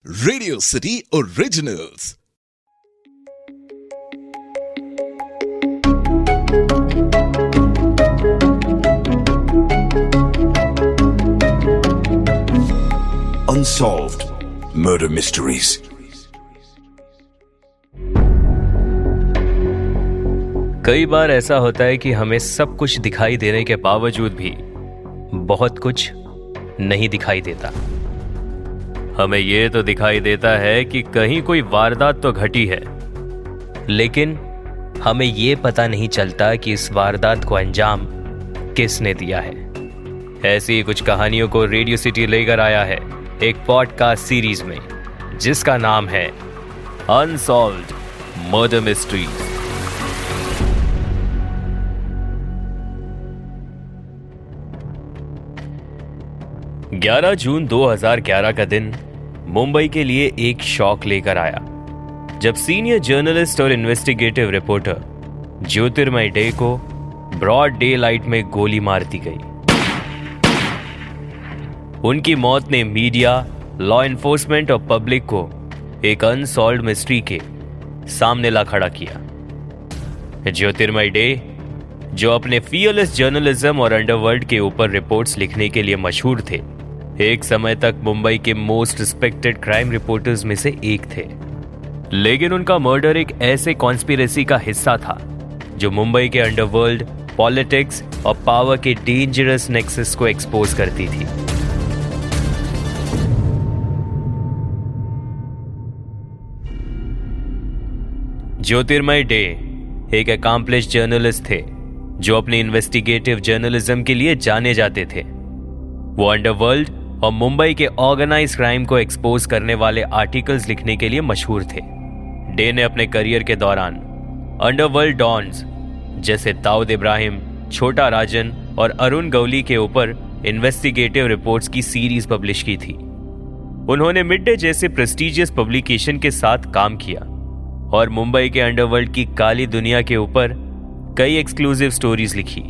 Radio city originals. Unsolved Murder Mysteries. कई बार ऐसा होता है कि हमें सब कुछ दिखाई देने के बावजूद भी बहुत कुछ नहीं दिखाई देता। हमें ये तो दिखाई देता है कि कहीं कोई वारदात तो घटी है, लेकिन हमें ये पता नहीं चलता कि इस वारदात को अंजाम किसने दिया है। ऐसी ही कुछ कहानियों को रेडियो सिटी लेकर आया है एक पॉडकास्ट सीरीज में, जिसका नाम है अनसॉल्व्ड मर्डर मिस्ट्रीज। ग्यारह जून 2011 का दिन मुंबई के लिए एक शॉक लेकर आया, जब सीनियर जर्नलिस्ट और इन्वेस्टिगेटिव रिपोर्टर ज्योतिर्मय डे को ब्रॉड डे लाइट में गोली मार दी गई। उनकी मौत ने मीडिया, लॉ एनफोर्समेंट और पब्लिक को एक अनसॉल्व्ड मिस्ट्री के सामने ला खड़ा किया। ज्योतिर्मय डे, जो अपने फियरलेस जर्नलिज्म और अंडरवर्ल्ड के ऊपर रिपोर्ट्स लिखने के लिए मशहूर थे, एक समय तक मुंबई के मोस्ट रिस्पेक्टेड क्राइम रिपोर्टर्स में से एक थे। लेकिन उनका मर्डर एक ऐसे कॉन्स्पिरेसी का हिस्सा था जो मुंबई के अंडरवर्ल्ड, पॉलिटिक्स और पावर के डेंजरस नेक्सस को एक्सपोज करती थी। ज्योतिर्मय डे एक अकम्प्लिश्ड जर्नलिस्ट थे जो अपने इन्वेस्टिगेटिव जर्नलिज्म के लिए जाने जाते थे। वो अंडरवर्ल्ड और मुंबई के ऑर्गेनाइज क्राइम को एक्सपोज करने वाले आर्टिकल्स लिखने के लिए मशहूर थे। डे ने अपने करियर के दौरान अंडरवर्ल्ड डॉन्स जैसे दाऊद इब्राहिम, छोटा राजन और अरुण गौली के ऊपर इन्वेस्टिगेटिव रिपोर्ट्स की सीरीज पब्लिश की थी। उन्होंने मिड डे जैसे प्रेस्टिजियस पब्लिकेशन के साथ काम किया और मुंबई के अंडरवर्ल्ड की काली दुनिया के ऊपर कई एक्सक्लूसिव स्टोरीज लिखी।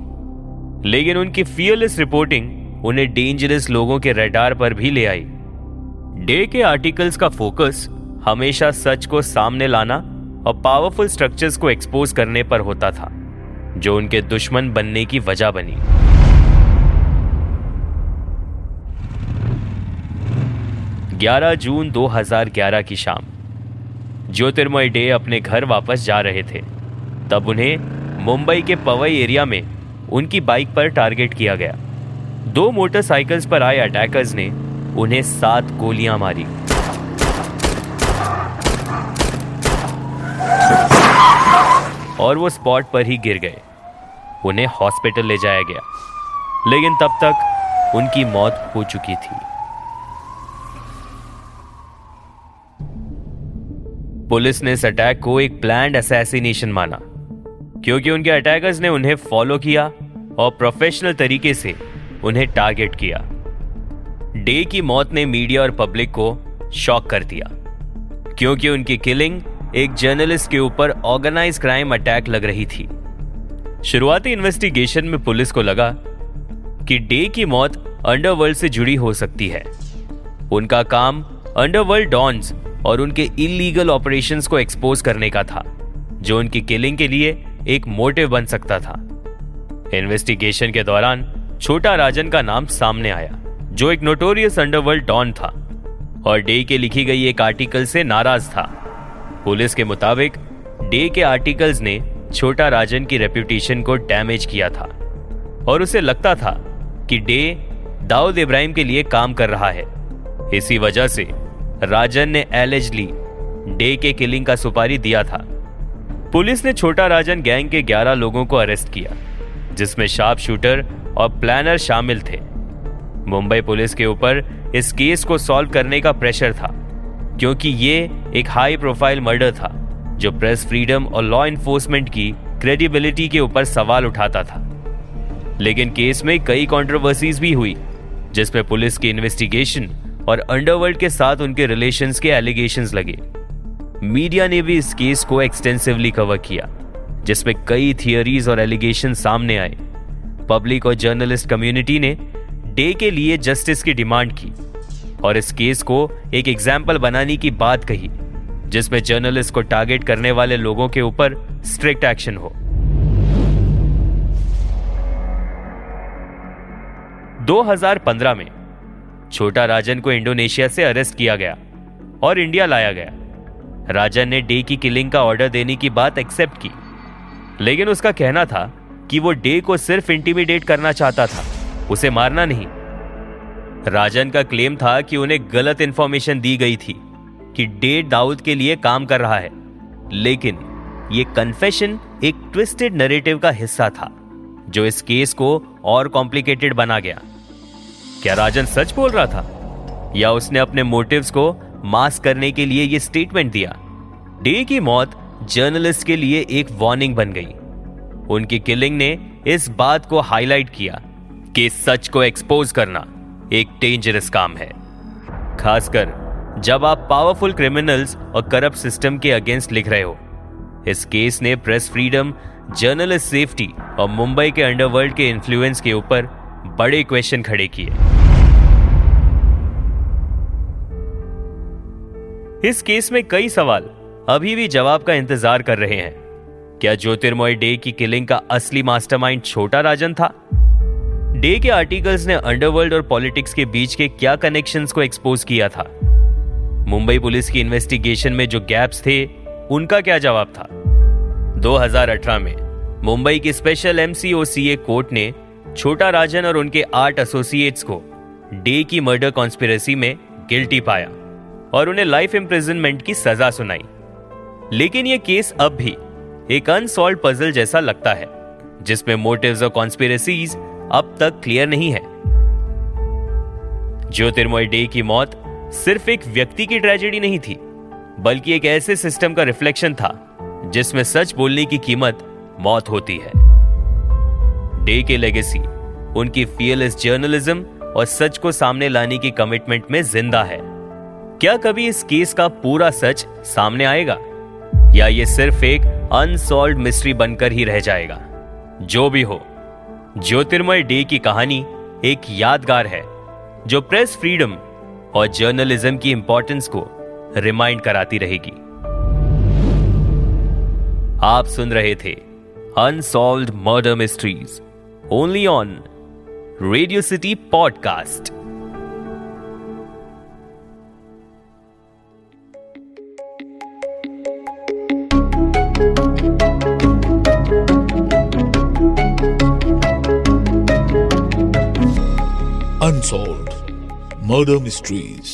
लेकिन उनकी फियरलेस रिपोर्टिंग उन्हें डेंजरस लोगों के रडार पर भी ले आई। डे के आर्टिकल्स का फोकस हमेशा सच को सामने लाना और पावरफुल स्ट्रक्चर्स को एक्सपोज करने पर होता था, जो उनके दुश्मन बनने की वजह बनी। ग्यारह जून 2011 की शाम ज्योतिर्मय डे अपने घर वापस जा रहे थे। तब उन्हें मुंबई के पवई एरिया में उनकी बाइक पर टारगेट किया गया। दो मोटरसाइकिल्स पर आए अटैकर्स ने उन्हें 7 गोलियां मारी। और वो स्पॉट पर ही गिर गए। उन्हें हॉस्पिटल ले जाया गया, लेकिन तब तक उनकी मौत हो चुकी थी। पुलिस ने इस अटैक को एक प्लान्ड असैसिनेशन माना, क्योंकि उनके अटैकर्स ने उन्हें फॉलो किया और प्रोफेशनल तरीके से उन्हें टारगेट किया। डे की मौत ने मीडिया और पब्लिक को शॉक कर दिया, क्योंकि उनकी किलिंग एक जर्नलिस्ट के ऊपर ऑर्गेनाइज क्राइम अटैक लग रही थी। शुरुआती इन्वेस्टिगेशन में पुलिस को लगा कि डे की मौत अंडरवर्ल्ड से जुड़ी हो सकती है। उनका काम अंडरवर्ल्ड डॉन्स और उनके इलीगल ऑपरेशंस को एक्सपोज करने का था, जो उनकी किलिंग के लिए एक मोटिव बन सकता था। इन्वेस्टिगेशन के दौरान छोटा राजन का नाम सामने आया, जो एक नोटोरियस अंडरवर्ल्ड डॉन था और डे के लिखी गई एक आर्टिकल से नाराज था। पुलिस के मुताबिक डे के आर्टिकल्स ने छोटा राजन की रेप्यूटेशन को डैमेज किया था और उसे लगता था कि डे दाऊद इब्राहिम के लिए काम कर रहा है। इसी वजह से राजन ने एलिजली डे के किलिंग का सुपारी दिया था। पुलिस ने छोटा राजन गैंग के 11 लोगों को अरेस्ट किया, जिसमें शार्प शूटर और प्लानर शामिल थे। मुंबई पुलिस के ऊपर इस केस को सॉल्व करने का प्रेशर था, क्योंकि ये एक हाई प्रोफाइल मर्डर था जो प्रेस फ्रीडम और लॉ एनफोर्समेंट की क्रेडिबिलिटी के ऊपर सवाल उठाता था। लेकिन केस में कई कंट्रोवर्सीज भी हुई, जिसमें पुलिस की इन्वेस्टिगेशन और अंडरवर्ल्ड के साथ उनके रिलेशंस के एलिगेशंस लगे। मीडिया ने भी इस केस को एक्सटेंसिवली कवर किया, जिसमें कई थियरीज और एलिगेशन सामने आए। पब्लिक और जर्नलिस्ट कम्युनिटी ने डे के लिए जस्टिस की डिमांड की और इस केस को एक एग्जाम्पल बनाने की बात कही जिसमें जर्नलिस्ट को टारगेट करने वाले लोगों के ऊपर स्ट्रिक्ट एक्शन हो। 2015 में छोटा राजन को इंडोनेशिया से अरेस्ट किया गया और इंडिया लाया गया। राजन ने डे की किलिंग का ऑर्डर देने की बात एक्सेप्ट की, लेकिन उसका कहना था कि वो डे को सिर्फ इंटिमिडेट करना चाहता था, उसे मारना नहीं। राजन का क्लेम था कि उन्हें गलत इंफॉर्मेशन दी गई थी कि डे दाऊद के लिए काम कर रहा है, लेकिन ये कन्फेशन एक ट्विस्टेड नैरेटिव का हिस्सा था जो इस केस को और कॉम्प्लिकेटेड बना गया। क्या राजन सच बोल रहा था या उसने अपने मोटिव्स को मास्क करने के लिए ये स्टेटमेंट दिया? डे की मौत जर्नलिस्ट के लिए एक वार्निंग बन गई। उनकी किलिंग ने इस बात को हाईलाइट किया कि सच को एक्सपोज करना एक डेंजरस काम है, खासकर जब आप पावरफुल क्रिमिनल्स और करप्ट सिस्टम के अगेंस्ट लिख रहे हो। इस केस ने प्रेस फ्रीडम, जर्नलिस्ट सेफ्टी और मुंबई के अंडरवर्ल्ड के इन्फ्लुएंस के ऊपर बड़े क्वेश्चन खड़े किए। इस केस में कई सवाल अभी भी जवाब का इंतजार कर रहे हैं। क्या ज्योतिर्मय डे की किलिंग का असली मास्टरमाइंड छोटा राजन था? डे के आर्टिकल्स ने अंडरवर्ल्ड और पॉलिटिक्स के बीच के क्या कनेक्शंस को एक्सपोज किया था? मुंबई पुलिस की इन्वेस्टिगेशन में जो गैप्स थे, उनका क्या जवाब था? 2018 में मुंबई की स्पेशल MCOCA कोर्ट ने छोटा राजन और उनके 8 एसोसिएट्स को डे की मर्डर कॉन्स्पिरेसी में गिल्टी पाया और उन्हें लाइफ इम्प्रिजनमेंट की सजा सुनाई। लेकिन यह केस अब भी एक अनसॉल्व्ड पजल जैसा लगता है, जिसमें मोटिव्स और कॉन्स्पिरेसीज अब तक क्लियर नहीं है। ज्योतिर्मय डे की मौत सिर्फ एक व्यक्ति की ट्रेजेडी नहीं थी, बल्कि एक ऐसे सिस्टम का रिफ्लेक्शन था जिसमें सच बोलने की कीमत मौत होती है। डे के लेगेसी उनकी फियरलेस जर्नलिज्म और सच को सामने लाने की कमिटमेंट में जिंदा है। क्या कभी इस केस का पूरा सच सामने आएगा या ये सिर्फ एक अनसॉल्व्ड मिस्ट्री बनकर ही रह जाएगा? जो भी हो, ज्योतिर्मय डे की कहानी एक यादगार है जो प्रेस फ्रीडम और जर्नलिज्म की इंपॉर्टेंस को रिमाइंड कराती रहेगी। आप सुन रहे थे unsolved murder mysteries only on radio city podcast. Unsolved Murder Mysteries